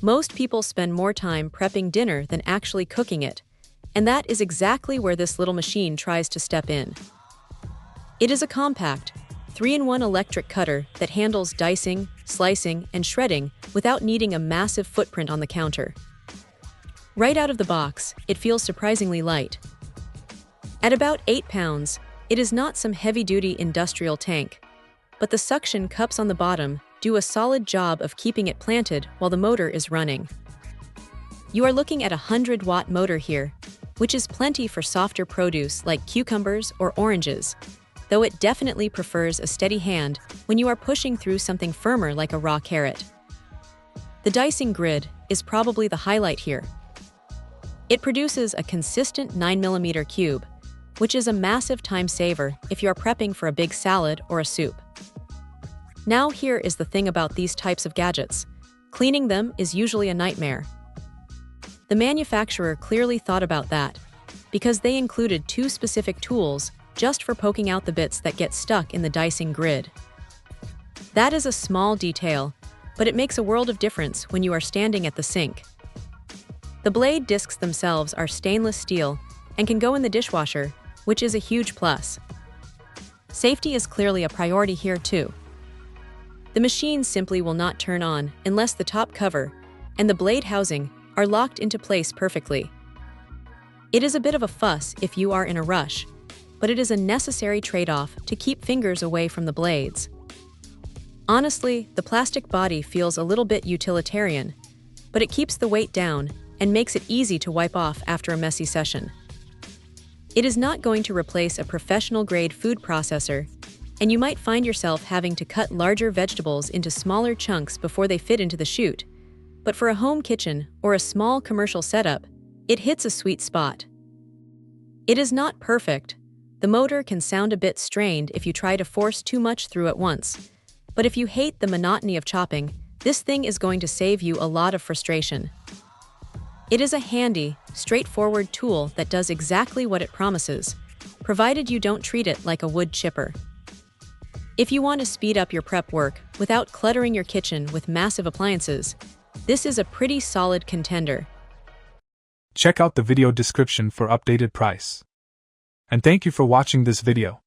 Most people spend more time prepping dinner than actually cooking it, and that is exactly where this little machine tries to step in. It is a compact, 3-in-1 electric cutter that handles dicing, slicing, and shredding without needing a massive footprint on the counter. Right out of the box, it feels surprisingly light. At about 8 pounds, it is not some heavy-duty industrial tank, but the suction cups on the bottom do a solid job of keeping it planted while the motor is running. You are looking at a 100-watt motor here, which is plenty for softer produce like cucumbers or oranges, though it definitely prefers a steady hand when you are pushing through something firmer like a raw carrot. The dicing grid is probably the highlight here. It produces a consistent 9mm cube, which is a massive time saver if you are prepping for a big salad or a soup. Now here is the thing about these types of gadgets. Cleaning them is usually a nightmare. The manufacturer clearly thought about that, because they included 2 specific tools just for poking out the bits that get stuck in the dicing grid. That is a small detail, but it makes a world of difference when you are standing at the sink. The blade discs themselves are stainless steel and can go in the dishwasher, which is a huge plus. Safety is clearly a priority here too. The machine simply will not turn on unless the top cover and the blade housing are locked into place perfectly. It is a bit of a fuss if you are in a rush, but it is a necessary trade-off to keep fingers away from the blades. Honestly, the plastic body feels a little bit utilitarian, but it keeps the weight down and makes it easy to wipe off after a messy session. It is not going to replace a professional-grade food processor, and you might find yourself having to cut larger vegetables into smaller chunks before they fit into the chute. But for a home kitchen or a small commercial setup, it hits a sweet spot. It is not perfect. The motor can sound a bit strained if you try to force too much through at once. But if you hate the monotony of chopping, this thing is going to save you a lot of frustration. It is a handy, straightforward tool that does exactly what it promises, provided you don't treat it like a wood chipper. If you want to speed up your prep work without cluttering your kitchen with massive appliances, this is a pretty solid contender. Check out the video description for updated price. And thank you for watching this video.